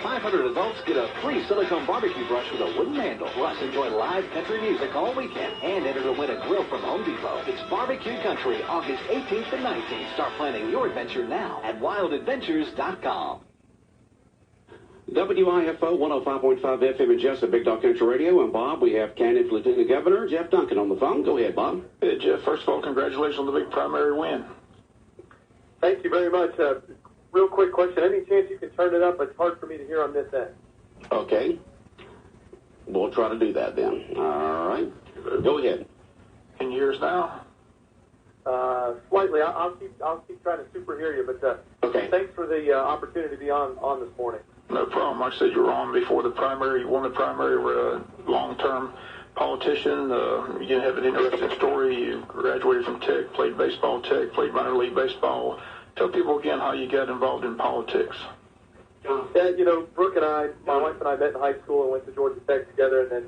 500 adults get a free silicone barbecue brush with a wooden handle. Plus, enjoy live country music all weekend and enter to win a grill from Home Depot. It's Barbecue Country, August 18th and 19th. Start planning your adventure now at wildadventures.com. WIFO 105.5 FM at Jesup, Big Dog Country Radio. And Bob, we have candidate for Lieutenant Governor Jeff Duncan on the phone. Go ahead, Bob. Hey, Jeff, first of all, congratulations on the big primary win. Thank you very much. Real quick question. Any chance you can turn it up? It's hard for me to hear on this end. Okay. We'll try to do that then. All right. Go ahead. In years now? Slightly. I'll keep trying to super hear you, but okay. Thanks for the opportunity to be on this morning. No problem. Like I said, you were on before the primary. You won the primary. Long-term politician. You didn't have an interesting story. You graduated from Tech, played baseball Tech, played minor league baseball. Tell people again how you got involved in politics. Yeah, Brooke and I, my wife and I met in high school and went to Georgia Tech together, and then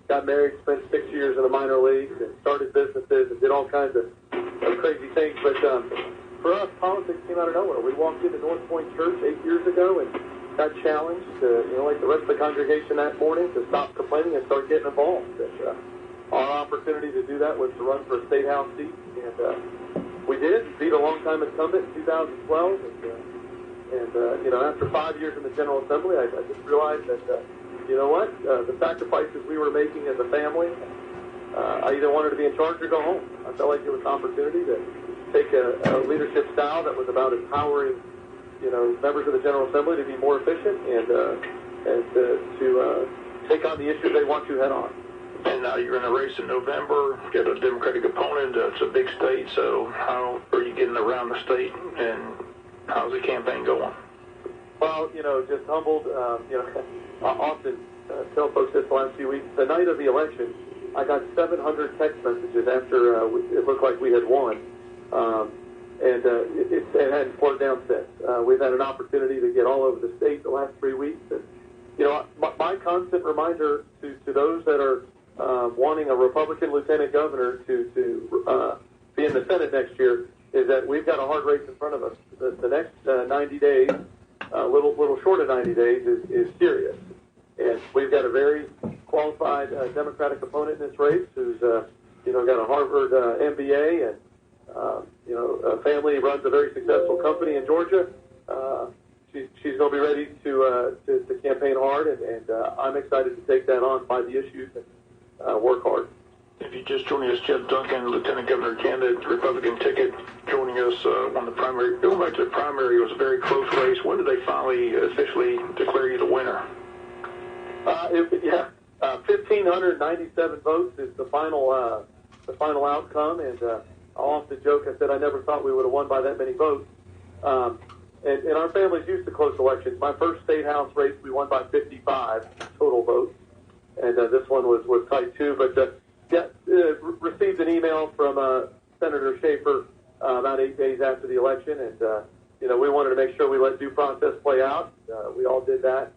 got married, spent 6 years in the minor leagues, and started businesses and did all kinds of crazy things. But for us, politics came out of nowhere. We walked into North Point Church 8 years ago and got challenged to, like the rest of the congregation that morning, to stop complaining and start getting involved. And, our opportunity to do that was to run for a state house seat, and we did. Beat a long-time incumbent in 2012, and after 5 years in the General Assembly, I just realized that, the sacrifices we were making as a family, I either wanted to be in charge or go home. I felt like it was an opportunity to take a leadership style that was about empowering members of the General Assembly to be more efficient and to take on the issues they want to head on. And now you're in a race in November, get a Democratic opponent. It's a big state, so how are you getting around the state, and how's the campaign going? Well, just humbled. I often tell folks this the last few weeks. The night of the election, I got 700 text messages after it looked like we had won. It hadn't slowed down since. We've had an opportunity to get all over the state the last 3 weeks. And, my constant reminder to those that are wanting a Republican lieutenant governor to be in the Senate next year is that we've got a hard race in front of us. The next 90 days, a little short of 90 days, is serious. And we've got a very qualified Democratic opponent in this race who's, got a Harvard MBA and, a family runs a very successful company in Georgia. She's going to be ready to campaign hard, and I'm excited to take that on, find the issues, and work hard. If you just joining us, Jeff Duncan, Lieutenant Governor candidate, Republican ticket, joining us, won the primary. Going back to the primary, it was a very close race. When did they finally officially declare you the winner? 1,597 votes is the final outcome, and I often joke. I said I never thought we would have won by that many votes. And our family's used to close elections. My first state house race, we won by 55 total votes, and this one was tight too. But received an email from Senator Schaefer about 8 days after the election, and we wanted to make sure we let due process play out. We all did that.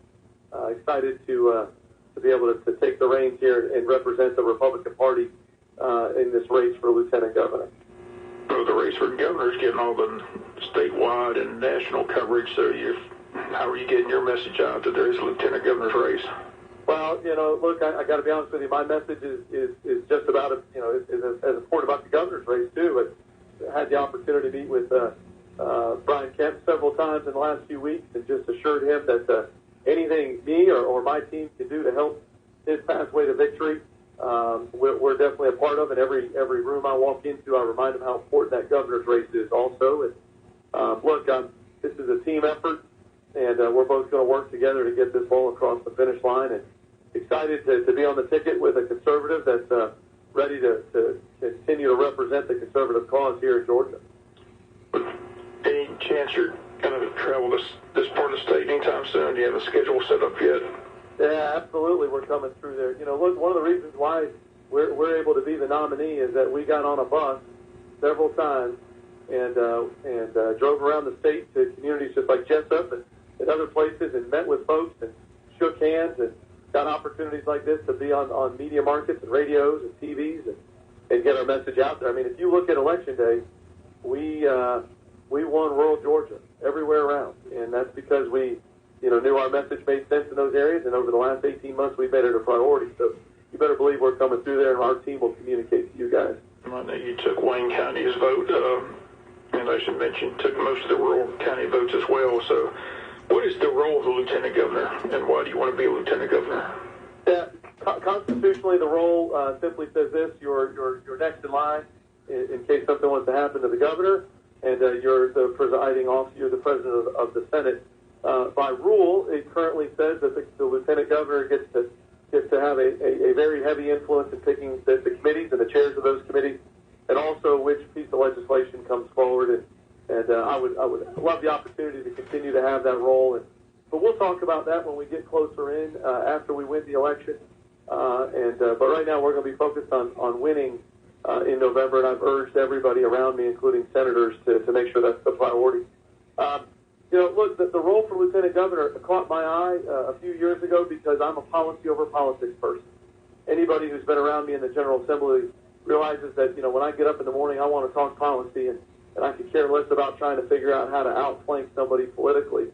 Excited to be able to take the reins here and represent the Republican Party in this race for lieutenant governor. So the race for governor is getting all the statewide and national coverage. So how are you getting your message out that there is a lieutenant governor's race? Well, look, I got to be honest with you. My message is just about is as important about the governor's race too. But I had the opportunity to meet with Brian Kemp several times in the last few weeks, and just assured him that anything me or my team can do to help his pathway to victory, we're definitely a part of. And every room I walk into, I remind him how important that governor's race is also. And look, this is a team effort, and we're both going to work together to get this ball across the finish line. And excited to be on the ticket with a conservative that's ready to continue to represent the conservative cause here in Georgia. Any chance you're going to travel this part of the state anytime soon? Do you have a schedule set up yet? Yeah, absolutely. We're coming through there. Look, one of the reasons why we're able to be the nominee is that we got on a bus several times and drove around the state to communities just like Jesup and other places, and met with folks and shook hands and got opportunities like this to be on media markets and radios and TVs and get our message out there. I mean, if you look at Election Day, we won rural Georgia everywhere around, and that's because we knew our message made sense in those areas, and over the last 18 months, we've made it a priority. So you better believe we're coming through there, and our team will communicate to you guys. I know you took Wayne County's vote, and I should mention, took most of the rural county votes as well. So what is the role of the lieutenant governor, and why do you want to be a lieutenant governor? Yeah, constitutionally, the role simply says this: you're next in line in case something was to happen to the governor, and you're the presiding officer, you're the president of the Senate. By rule, it currently says that the lieutenant governor gets to have a very heavy influence in picking the committees and the chairs of those committees, and also which piece of legislation comes forward. And I would love the opportunity to continue to have that role. But we'll talk about that when we get closer in after we win the election. But right now we're going to be focused on winning in November, and I've urged everybody around me, including senators, to make sure that's the priority. Look, the role for lieutenant governor caught my eye a few years ago because I'm a policy over politics person. Anybody who's been around me in the General Assembly realizes that, when I get up in the morning, I want to talk policy, and I could care less about trying to figure out how to outflank somebody politically.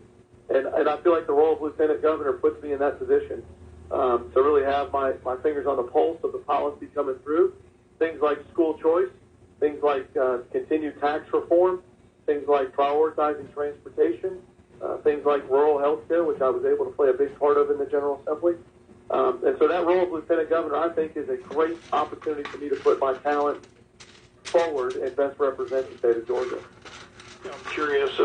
And I feel like the role of lieutenant governor puts me in that position to really have my fingers on the pulse of the policy coming through. Things like school choice, things like continued tax reform, things like prioritizing transportation, things like rural health care, which I was able to play a big part of in the General Assembly. And so that role of lieutenant governor, I think, is a great opportunity for me to put my talent forward and best represent the state of Georgia. I'm curious,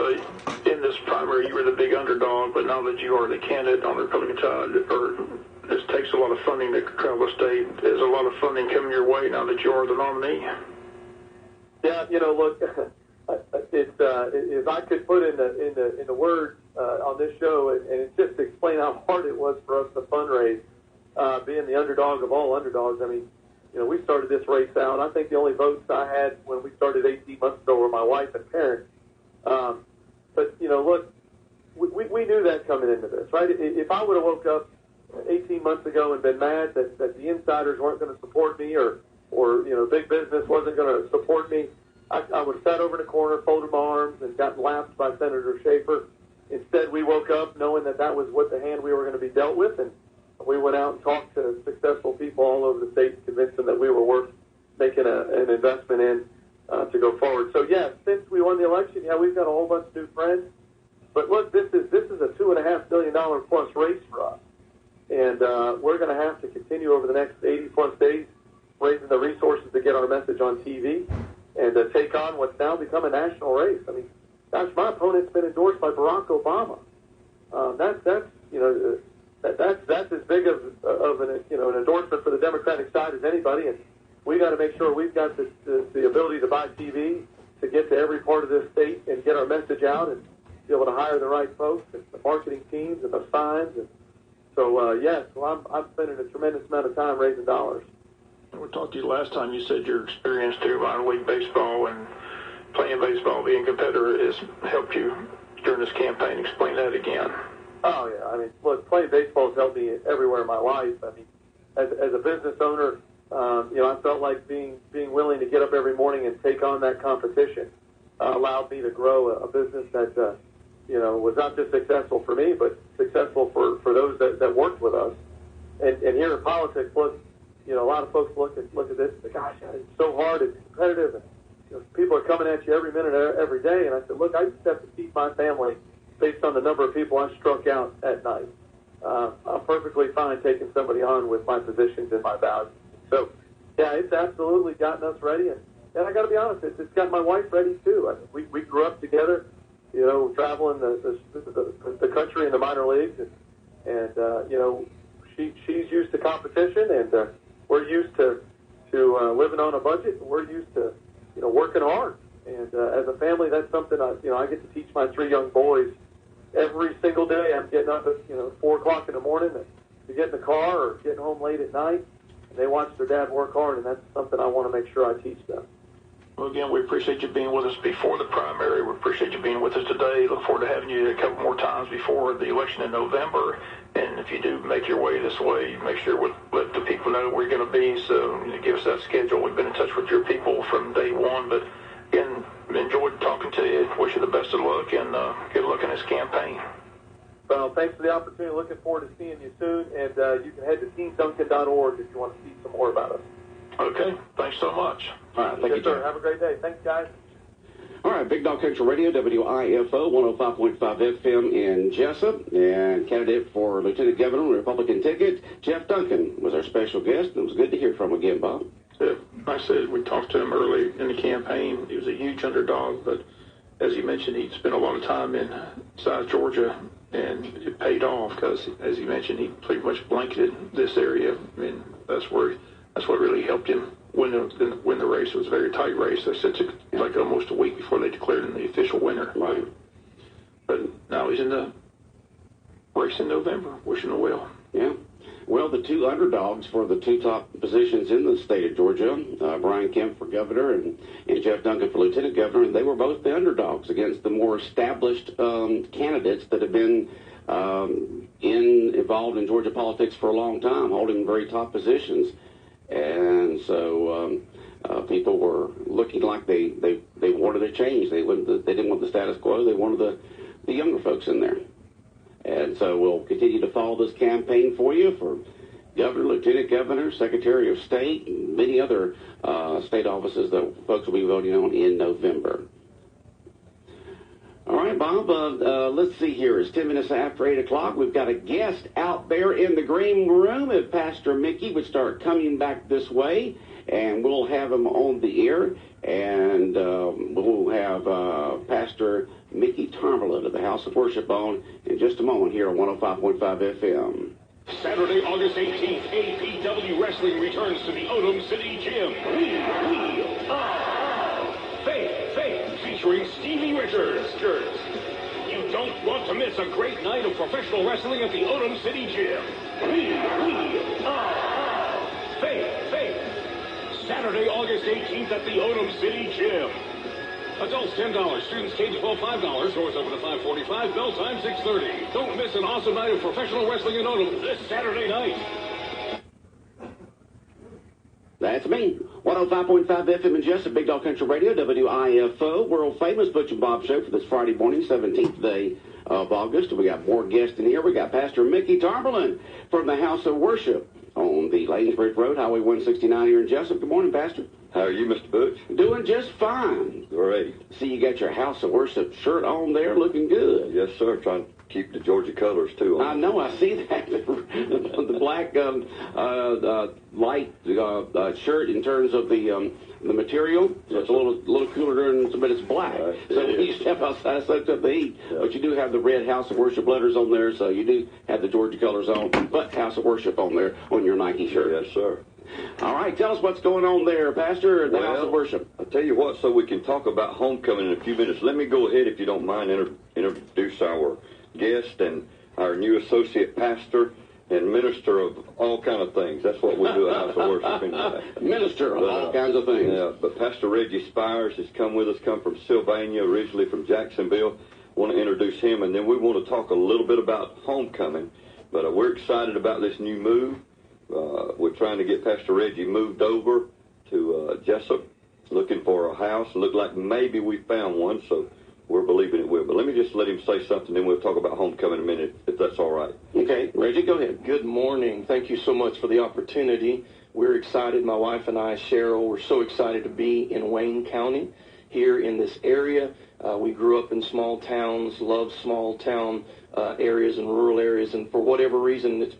in this primary, you were the big underdog, but now that you are the candidate on the Republican side, this takes a lot of funding to travel the state. Is a lot of funding coming your way now that you are the nominee? Yeah, look, if I could put in the words on this show, and it's just to explain how hard it was for us to fundraise, being the underdog of all underdogs. I mean, we started this race out. I think the only votes I had when we started 18 months ago were my wife and parents. But look, we knew that coming into this, right? If I would have woke up 18 months ago and been mad that the insiders weren't going to support me, or big business wasn't going to support me, I would have sat over in a corner, folded my arms, and gotten laughed by Senator Schaefer. Instead, we woke up knowing that was what the hand we were going to be dealt with, and we went out and talked to successful people all over the state, convinced them that we were worth making an investment in to go forward. So, yes, since we won the election, we've got a whole bunch of new friends. But look, this is a $2.5 billion plus race for us, and we're going to have to continue over the next 80 plus days raising the resources to get our message on TV and take on what's now become a national race. I mean, gosh, my opponent's been endorsed by Barack Obama. That's as big of an endorsement for the Democratic side as anybody, and we got to make sure we've got the ability to buy TV to get to every part of this state and get our message out and be able to hire the right folks and the marketing teams and the signs. And so, yes, I'm spending a tremendous amount of time raising dollars. We talked to you last time. You said your experience through minor league baseball and playing baseball, being a competitor, has helped you during this campaign. Explain that again. Oh, yeah. I mean, look, playing baseball has helped me everywhere in my life. I mean, as a business owner, I felt like being willing to get up every morning and take on that competition allowed me to grow a business that, was not just successful for me, but successful for those that worked with us. And here in politics, look, a lot of folks look at this and say, gosh, it's so hard, it's competitive, and people are coming at you every minute, every day. And I said, look, I used to have to feed my family based on the number of people I struck out at night. I'm perfectly fine taking somebody on with my positions and my values. So, yeah, it's absolutely gotten us ready. And I got to be honest, it's got my wife ready, too. I mean, we grew up together, traveling the country in the minor leagues. And she's used to competition, and we're used to living on a budget, and we're used to, working hard. And as a family, that's something I get to teach my 3 young boys every single day. I'm getting up at 4 o'clock in the morning to get in the car or getting home late at night, and they watch their dad work hard, and that's something I want to make sure I teach them. Well, again, we appreciate you being with us before the primary. We appreciate you being with us today. Look forward to having you a couple more times before the election in November. And if you do make your way this way, make sure we let the people know where you're going to be. So give us that schedule. We've been in touch with your people from day one. But again, enjoyed talking to you. Wish you the best of luck, and good luck in this campaign. Well, thanks for the opportunity. Looking forward to seeing you soon. And you can head to teamduncan.org if you want to see some more about us. Okay. Thanks so much. All right, thank you, sir. Jeff. Have a great day. Thanks, guys. All right, Big Dog Country Radio, WIFO, 105.5 FM in Jesup, and candidate for Lieutenant Governor, Republican ticket, Jeff Duncan was our special guest. It was good to hear from him again, Bob. Yeah, like I said, we talked to him early in the campaign. He was a huge underdog, but as he mentioned, he'd spent a lot of time in South Georgia, and it paid off because, as he mentioned, he pretty much blanketed this area. I mean, that's what really helped him win the race. It was a very tight race. They said it took like almost a week before they declared him the official winner. Right. But now he's in the race in November. Wishing him well. Yeah. Well, the two underdogs for the two top positions in the state of Georgia, Brian Kemp for governor and Jeff Duncan for lieutenant governor, and they were both the underdogs against the more established candidates that have been involved in Georgia politics for a long time, holding very top positions. And so people were looking like they wanted a change. They didn't want the status quo. They wanted the younger folks in there. And so we'll continue to follow this campaign for you for governor, lieutenant governor, secretary of state, and many other state offices that folks will be voting on in November. All right, Bob, let's see here. It's 10 minutes after 8 o'clock. We've got a guest out there in the green room. If Pastor Mickey would start coming back this way, and we'll have him on the air, and we'll have Pastor Mickey Tomberlin of the House of Worship on in just a moment here on 105.5 FM. Saturday, August 18th, APW Wrestling returns to the Odom City Gym. Faith, featuring Stevie Richards. You don't want to miss a great night of professional wrestling at the Odom City Gym. Faith. Saturday, August 18th at the Odom City Gym. Adults $10, students K-12 $5, doors open at 5:45, bell time 6:30. Don't miss an awesome night of professional wrestling in Odom this Saturday night. That's me. 105.5 FM in Jesup, Big Dog Country Radio, WIFO, world famous Butch and Bob Show for this Friday morning, 17th day of August. We got more guests in here. We got Pastor Mickey Tomberlin from the House of Worship on the Lanesbridge Road, Highway 169 here in Jesup. Good morning, Pastor. How are you, Mr. Butch? Doing just fine. Great. See, you got your House of Worship shirt on there, looking good. Yes, sir. Trying to keep the Georgia colors, too. I know. I see that. The black light shirt in terms of the material. So it's a little cooler, but it's black. Right. So when you step outside, it soaks up the heat. Yeah. But you do have the red House of Worship letters on there, so you do have the Georgia colors on, but House of Worship on there on your Nike shirt. Yes, sir. All right, tell us what's going on there, Pastor, at the House of Worship. I'll tell you what, so we can talk about homecoming in a few minutes. Let me go ahead, if you don't mind, introduce our guest and our new associate pastor and minister of all kind of things. That's what we do at House of Worship. Minister of all kinds of things. Yeah, but Pastor Reggie Spires has come with us, come from Sylvania, originally from Jacksonville. Want to introduce him, and then we want to talk a little bit about homecoming. But we're excited about this new move. We're trying to get Pastor Reggie moved over to Jesup, looking for a house. Looked like maybe we found one, so we're believing it will. But let me just let him say something, then we'll talk about homecoming in a minute, if that's all right. Okay, Reggie, go ahead. Good morning. Thank you so much for the opportunity. We're excited, my wife and I, Cheryl, we're so excited to be in Wayne County, here in this area. We grew up in small towns, love small town areas and rural areas, and for whatever reason, it's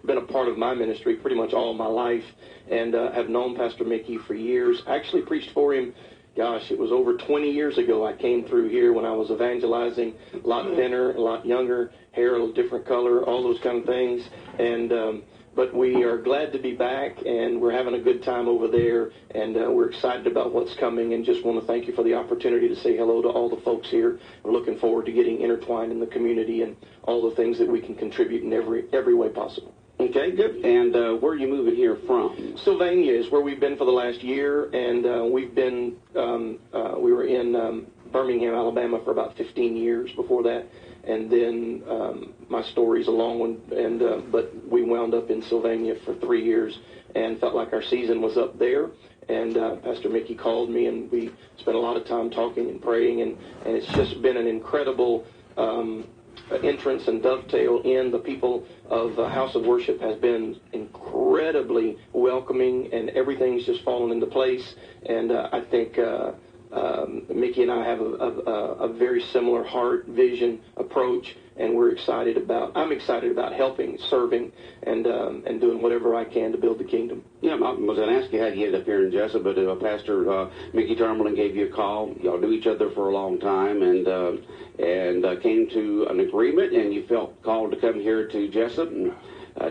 been a part of my ministry pretty much all my life, and have known Pastor Mickey for years. I actually preached for him, gosh, it was over 20 years ago. I came through here when I was evangelizing, a lot thinner, a lot younger, hair a little different color, all those kind of things. And but we are glad to be back, and we're having a good time over there, and we're excited about what's coming, and just want to thank you for the opportunity to say hello to all the folks here. We're looking forward to getting intertwined in the community and all the things that we can contribute in every way possible. Okay, good. And where are you moving here from? Sylvania is where we've been for the last year, and we've been, we were in Birmingham, Alabama for about 15 years before that. And then my story's a long one, and but we wound up in Sylvania for 3 years and felt like our season was up there. And Pastor Mickey called me, and we spent a lot of time talking and praying, and it's just been an incredible entrance and dovetail in. The people of House of Worship has been incredibly welcoming, and everything's just fallen into place. And I think Mickey and I have a very similar heart, vision, approach, and I'm excited about helping, serving, and doing whatever I can to build the kingdom. Yeah, I was going to ask you how you ended up here in Jesup, but Pastor Mickey Tarmelin gave you a call. Y'all knew each other for a long time, and came to an agreement, and you felt called to come here to Jesup. And,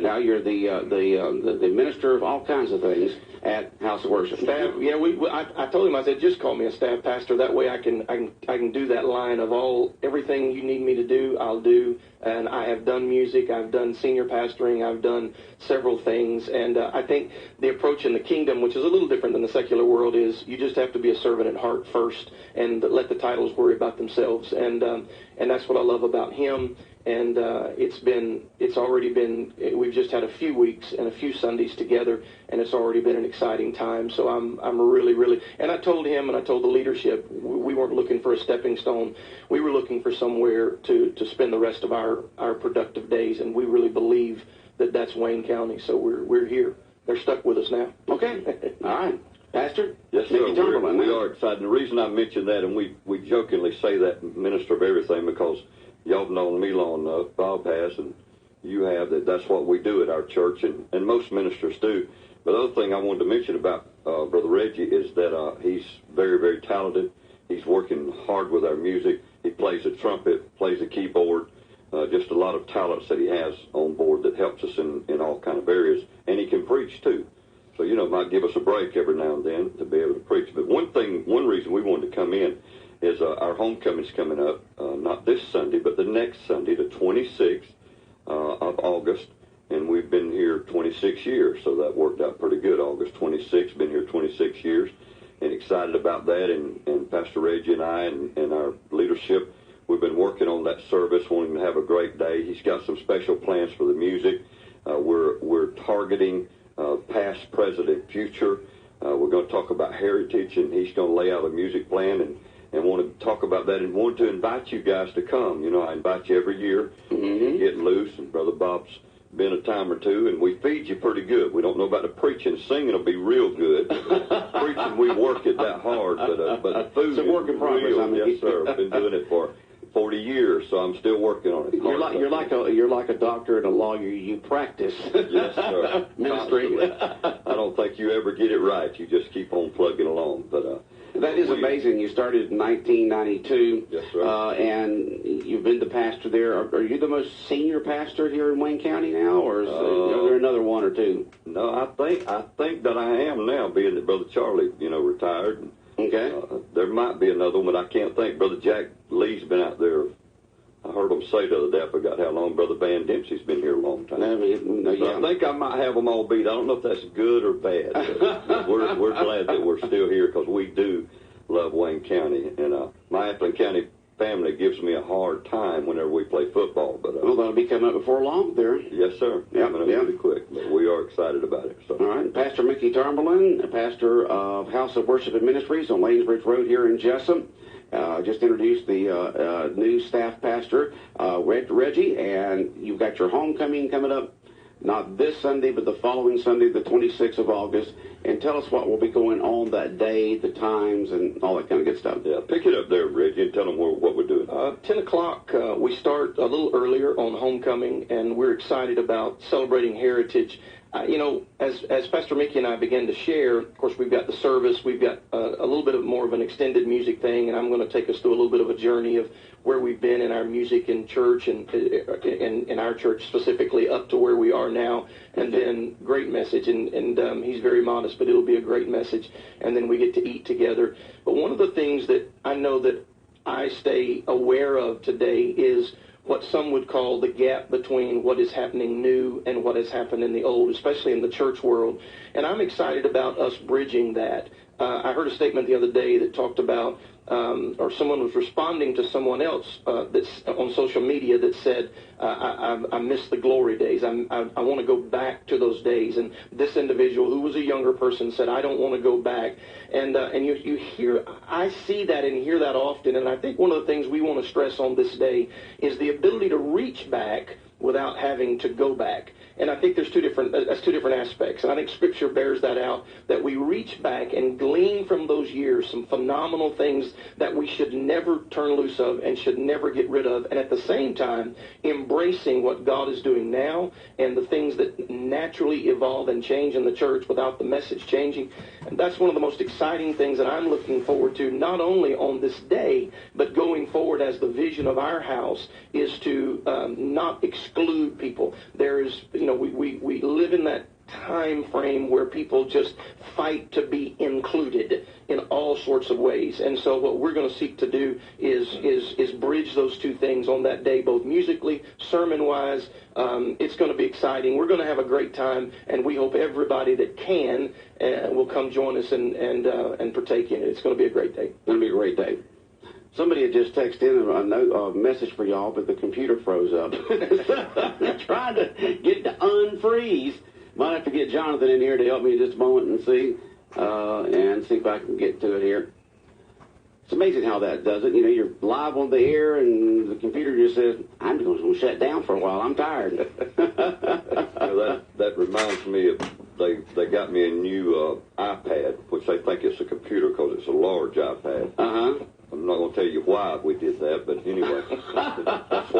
now you're the minister of all kinds of things at House of Worship. Staff, yeah, I told him, I said, just call me a staff pastor. That way I can do that line of everything you need me to do, I'll do. And I have done music, I've done senior pastoring, I've done several things. And I think the approach in the kingdom, which is a little different than the secular world, is you just have to be a servant at heart first and let the titles worry about themselves. And that's what I love about him. And we've just had a few weeks and a few Sundays together, and it's already been an exciting time. So I'm really, and I told him and I told the leadership, we weren't looking for a stepping stone. We were looking for somewhere to spend the rest of our productive days, and we really believe that that's Wayne County. So we're here. They're stuck with us now. Okay. All right. Pastor? Yes, sir. We are excited. And the reason I mentioned that, and we jokingly say that, minister of everything, because y'all have known me long enough, Bob has, and you have, that's what we do at our church, and most ministers do. But the other thing I wanted to mention about Brother Reggie is that he's very, very talented. He's working hard with our music. He plays the trumpet, plays the keyboard, just a lot of talents that he has on board that helps us in all kind of areas. And he can preach, too. So, might give us a break every now and then to be able to preach. But one reason we wanted to come in is our homecoming's coming up, not this Sunday, but the next Sunday, the 26th of August, and we've been here 26 years, so that worked out pretty good. August 26th, been here 26 years, and excited about that, and Pastor Reggie and I and our leadership, we've been working on that service, wanting to have a great day. He's got some special plans for the music. We're targeting past, present, and future. We're going to talk about heritage, and he's going to lay out a music plan, and want to talk about that, and want to invite you guys to come. I invite you every year. Mm-hmm. Get loose, and Brother Bob's been a time or two, and we feed you pretty good. We don't know about the preaching. Singing will be real good. Preaching, we work it that hard, but the food it's a work in progress. Yes, sir. I've been doing it for 40 years, so I'm still working on it. You're like a doctor and a lawyer. You practice. Yes, sir. Ministry. I don't think you ever get it right. You just keep on plugging along, but. That is amazing. You started in 1992. Yes, sir. And you've been the pastor there. Are you the most senior pastor here in Wayne County now, or is there another one or two? No, I think that I am now, being that Brother Charlie, retired. Okay. There might be another one, but I can't think. Brother Jack Lee's been out there. I heard him say the other day, I forgot how long. Brother Van Dempsey's been here a long time. I think I might have them all beat. I don't know if that's good or bad. But we're glad that we're still here, because we do love Wayne County. And my Appleton County family gives me a hard time whenever we play football. But that'll be coming up before long there. Yes, sir. Coming up pretty quick. But we are excited about it. So. All right. Pastor Mickey Tarmelin, pastor of House of Worship and Ministries on Lanesbridge Road here in Jesup. Just introduced the new staff pastor, Reggie, and you've got your homecoming coming up, not this Sunday, but the following Sunday, the 26th of August. And tell us what will be going on that day, the times, and all that kind of good stuff. Yeah, pick it up there, Reggie, and tell them what we're doing. 10 o'clock, we start a little earlier on homecoming, and we're excited about celebrating heritage. As Pastor Mickey and I began to share, of course, we've got the service, we've got a little bit of more of an extended music thing, and I'm going to take us through a little bit of a journey of where we've been in our music in church, and in our church specifically, up to where we are now, and then great message, and he's very modest, but it'll be a great message, and then we get to eat together. But one of the things that I know that I stay aware of today is what some would call the gap between what is happening new and what has happened in the old, especially in the church world. And I'm excited about us bridging that. I heard a statement the other day that talked about or someone was responding to someone else that's on social media that said, I miss the glory days. I want to go back to those days. And this individual, who was a younger person, said, I don't want to go back. And you hear, I see that and hear that often. And I think one of the things we want to stress on this day is the ability to reach back without having to go back. And I think that's two different aspects. And I think Scripture bears that out, that we reach back and glean from those years some phenomenal things that we should never turn loose of and should never get rid of. And at the same time, embracing what God is doing now and the things that naturally evolve and change in the church without the message changing. And that's one of the most exciting things that I'm looking forward to, not only on this day, but going forward as the vision of our house is to not exclude people. There is, we live in that time frame where people just fight to be included in all sorts of ways. And so what we're going to seek to do is bridge those two things on that day, both musically, sermon-wise. It's going to be exciting. We're going to have a great time, and we hope everybody that can will come join us and partake in it. It's going to be a great day. It's going to be a great day. Somebody had just texted in a message for y'all, but the computer froze up. Trying to get to unfreeze. Might have to get Jonathan in here to help me in just a moment and see if I can get to it here. It's amazing how that does it. You're live on the air, and the computer just says, I'm just going to shut down for a while. I'm tired. That reminds me of, they got me a new iPad, which they think it's a computer because it's a large iPad. Uh-huh. I'm not going to tell you why we did that, but anyway, that's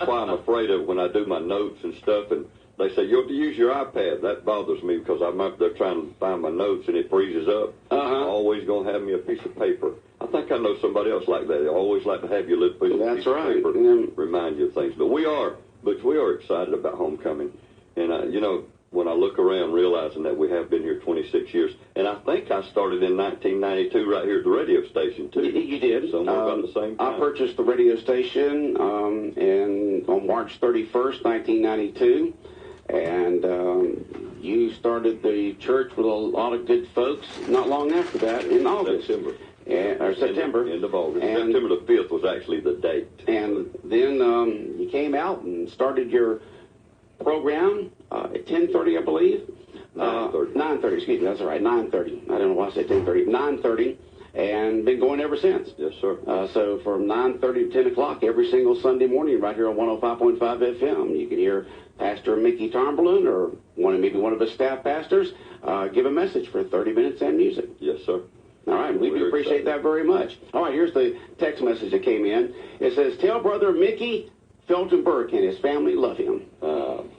why I'm afraid of when I do my notes and stuff, and they say, you have to use your iPad. That bothers me because I'm up there trying to find my notes and it freezes up. Uh-huh. Always going to have me a piece of paper. I think I know somebody else like that. They always like to have your little piece of paper to remind you of things. But we are excited about homecoming. And, when I look around realizing that we have been here 26 years, and I think I started in 1992 right here at the radio station, too. You did. Somewhere about the same time. I purchased the radio station on March 31st, 1992. And you started the church with a lot of good folks not long after that, in August. September. End of August. September the 5th was actually the date. And then you came out and started your program at 10:30, I believe. 9:30. 9:30, excuse me, that's all right, 9:30. I don't know why I said 10:30. 9:30, and been going ever since. Yes, sir. So from 9:30 to 10 o'clock every single Sunday morning right here on 105.5 FM. You can hear Pastor Mickey Tomberlin or maybe one of his staff pastors give a message for 30 minutes and music. Yes, sir. All right, we do appreciate that very much. All right, here's the text message that came in. It says, tell Brother Mickey Felton Burke and his family love him.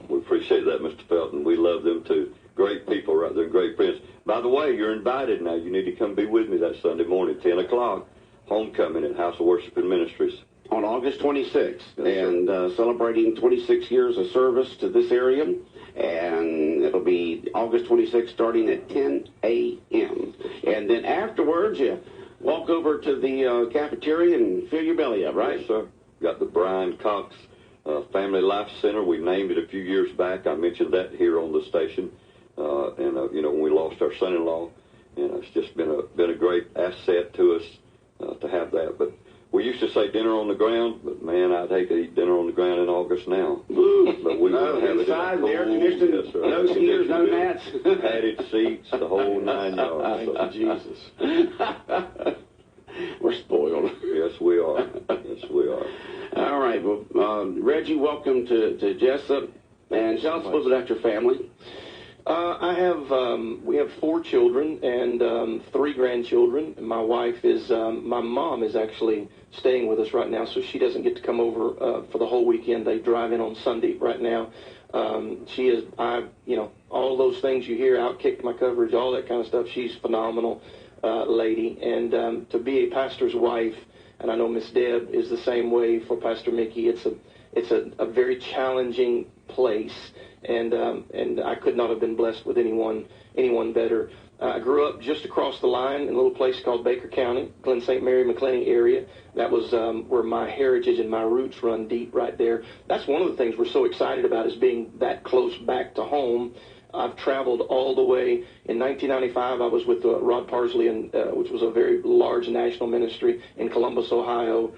We appreciate that, Mr. Felton. We love them, too. Great people right there, great friends. By the way, you're invited now. You need to come be with me that Sunday morning, 10 o'clock, homecoming at House of Worship and Ministries. On August 26th, yes, and celebrating 26 years of service to this area. And it'll be August 26th starting at 10 a.m. And then afterwards, you walk over to the cafeteria and fill your belly up, right? Yes, sir. Got the Brian Cox Family Life Center. We named it a few years back. I mentioned that here on the station. When we lost our son-in-law, and it's just been a great asset to us to have that. But we used to say dinner on the ground, but man, I'd hate to eat dinner on the ground in August now. But we will have inside, it in the air conditioning, yes, no skiers, no gnats, padded seats, the whole 9 yards. So. Jesus. We're spoiled. Yes, we are. Yes, we are. All right. Well, Reggie, welcome to Jesup. And tell us a little bit about your family. We have 4 children and 3 grandchildren. My wife my mom is actually staying with us right now, so she doesn't get to come over for the whole weekend. They drive in on Sunday right now. She is, all those things you hear, outkicked my coverage, all that kind of stuff. She's a phenomenal lady. And to be a pastor's wife, and I know Miss Deb is the same way for Pastor Mickey, it's a very challenging place. And I could not have been blessed with anyone better. I grew up just across the line in a little place called Baker County, Glen St. Mary, McClenny area. That was where my heritage and my roots run deep right there. That's one of the things we're so excited about, is being that close back to home. I've traveled all the way. In 1995, I was with Rod Parsley, which was a very large national ministry in Columbus, Ohio.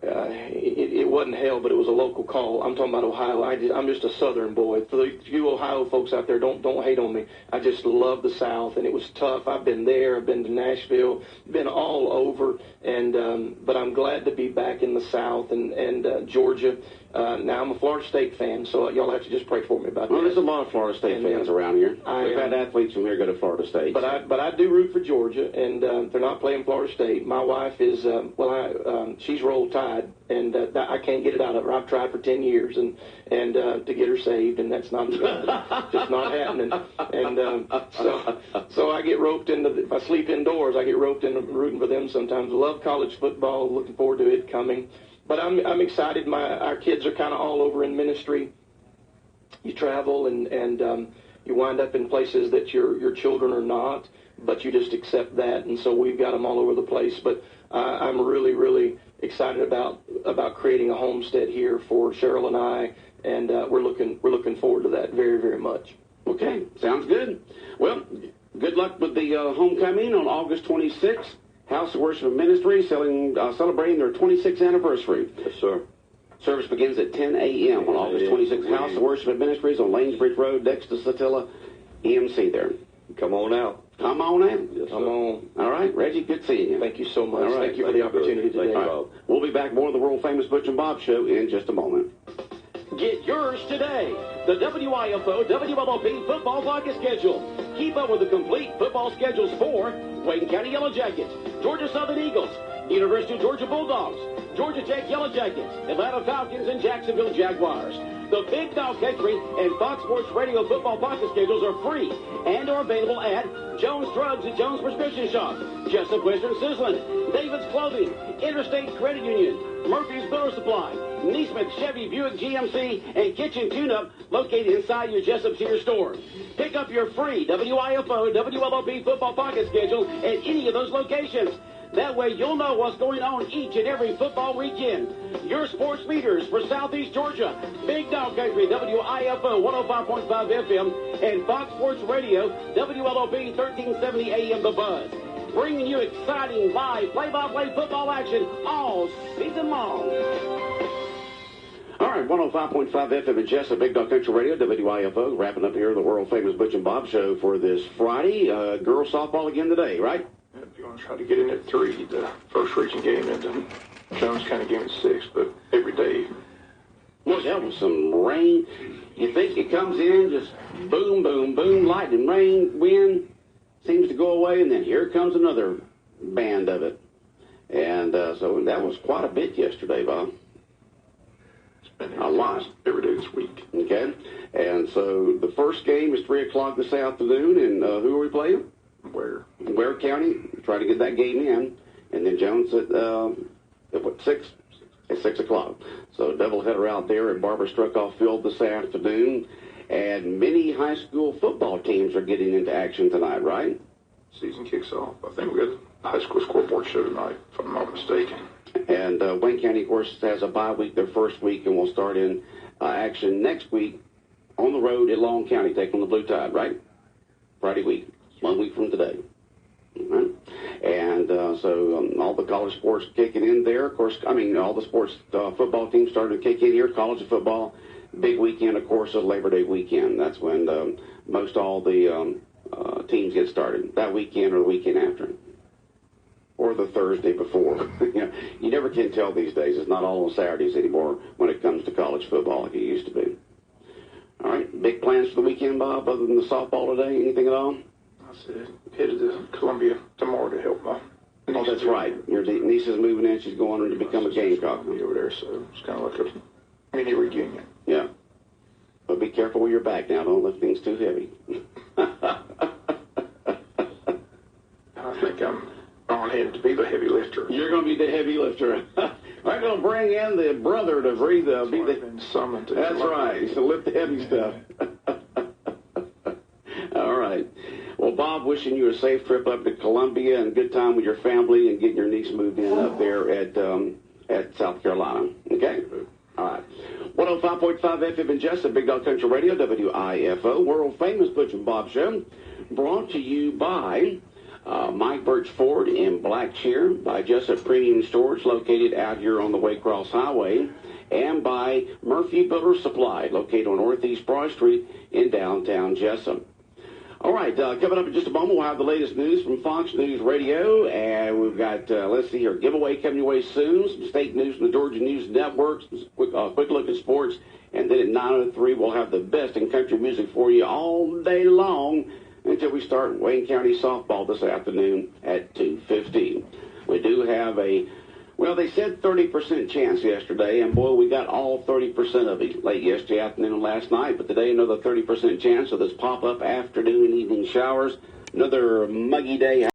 It wasn't hell, but it was a local call. I'm talking about Ohio. I'm just a Southern boy. For the few Ohio folks out there, don't hate on me. I just love the South, and it was tough. I've been there. I've been to Nashville, been all over, but I'm glad to be back in the South and Georgia. Now I'm a Florida State fan, so y'all have to just pray for me about that. Well, there's a lot of Florida State fans around here. We've had athletes from here go to Florida State. But I do root for Georgia, and they're not playing Florida State. My wife is she's Roll Tide, and I can't get it out of her. I've tried for 10 years and to get her saved, and that's not just not happening. And so I get roped into if I sleep indoors, I get roped into rooting for them sometimes. I love college football. Looking forward to it coming. But I'm excited. Our kids are kind of all over in ministry. You travel and you wind up in places that your children are not, but you just accept that. And so we've got them all over the place. But I'm really, really excited about creating a homestead here for Cheryl and I, and we're looking forward to that very, very much. Okay, sounds good. Well, good luck with the homecoming on August 26th. House of Worship Ministry celebrating their 26th anniversary. Yes, sir. Service begins at 10 a.m. on August 26th. House of Worship Ministries on Lanesbridge Road, next to Satilla EMC there. Come on out. Come on out. Yes, Come on. All right, Reggie, good seeing you. Thank you so much. All right. Thank you for the opportunity today. Thank you, Bob. We'll be back more of the world famous Butch and Bob Show in just a moment. Get yours today. The WIFO WLOP football pocket schedule. Keep up with the complete football schedules for Wayne County Yellow Jackets, Georgia Southern Eagles, University of Georgia Bulldogs, Georgia Tech Yellow Jackets, Atlanta Falcons, and Jacksonville Jaguars. The Big Dog Country and Fox Sports Radio football pocket schedules are free and are available at Jones Drugs at Jones Prescription Shop, Jesup Western Sizzlin', David's Clothing, Interstate Credit Union, Murphy's Builder Supply, Neesmith Chevy Buick GMC, and Kitchen Tune-Up located inside your Jesup Sears store. Pick up your free WIFO WLOP football pocket schedule at any of those locations. That way you'll know what's going on each and every football weekend. Your sports leaders for Southeast Georgia, Big Dog Country, WIFO 105.5 FM, and Fox Sports Radio, WLOP 1370 AM The Buzz. Bringing you exciting live play-by-play football action all season long. All right, 105.5 FM at Jesup, Big Dog Country Radio, WIFO. Wrapping up here the world famous Butch and Bob Show for this Friday. Girls softball again today, right? We're going to try to get in at 3, the first region game, and then Jones County game at 6, but every day. Well, that was some rain. You think it comes in, just boom, boom, boom, lightning, rain, wind, seems to go away, and then here comes another band of it. And so that was quite a bit yesterday, Bob. It's been a lot. Every day this week. Okay. And so the first game is 3 o'clock this afternoon, and who are we playing? Ware County. Try to get that game in. And then Jones at 6? At 6 o'clock. So doubleheader out there at Barbara Struckoff Field this afternoon. And many high school football teams are getting into action tonight, right? Season kicks off. I think we got a high school scoreboard show tonight, if I'm not mistaken. And Wayne County, of course, has a bye week their first week, and we'll start in action next week on the road at Long County, taking on the Blue Tide, right? Friday week. 1 week from today. All right. And so all the college sports kicking in there. Of course, all the sports football teams starting to kick in here. College football, big weekend, of course, is Labor Day weekend. That's when most all the teams get started. That weekend or the weekend after. Or the Thursday before. You never can tell these days. It's not all on Saturdays anymore when it comes to college football like it used to be. All right. Big plans for the weekend, Bob, other than the softball today? Anything at all? I said, headed to Columbia tomorrow to help my niece. Oh, that's right. Your niece is moving in. She's going to become a Gamecock. Over there, so it's kind of like a mini reunion. Yeah. But be careful with your back now. Don't lift things too heavy. I think I'm on hand to be the heavy lifter. You're going to be the heavy lifter. I'm going to bring in the brother to breathe. Been summoned to. That's right. So lift the heavy stuff. All right. Well, Bob, wishing you a safe trip up to Columbia and good time with your family and getting your niece moved in up there at South Carolina. Okay? All right. 105.5 FM in Jesup, Big Dog Country Radio, WIFO, world famous Butch and Bob Show, brought to you by Mike Birch Ford in Blackshear, by Jesup Premium Storage, located out here on the Waycross Highway, and by Murphy Builder Supply, located on Northeast Broad Street in downtown Jesup. All right, coming up in just a moment, we'll have the latest news from Fox News Radio, and we've got, let's see here, giveaway coming your way soon, some state news from the Georgia News Network, some quick look at sports, and then at 9:03, we'll have the best in country music for you all day long until we start Wayne County softball this afternoon at 2:15. We do have they said 30% chance yesterday, and boy, we got all 30% of it late yesterday afternoon and last night, but today another 30% chance of this pop-up afternoon and evening showers. Another muggy day.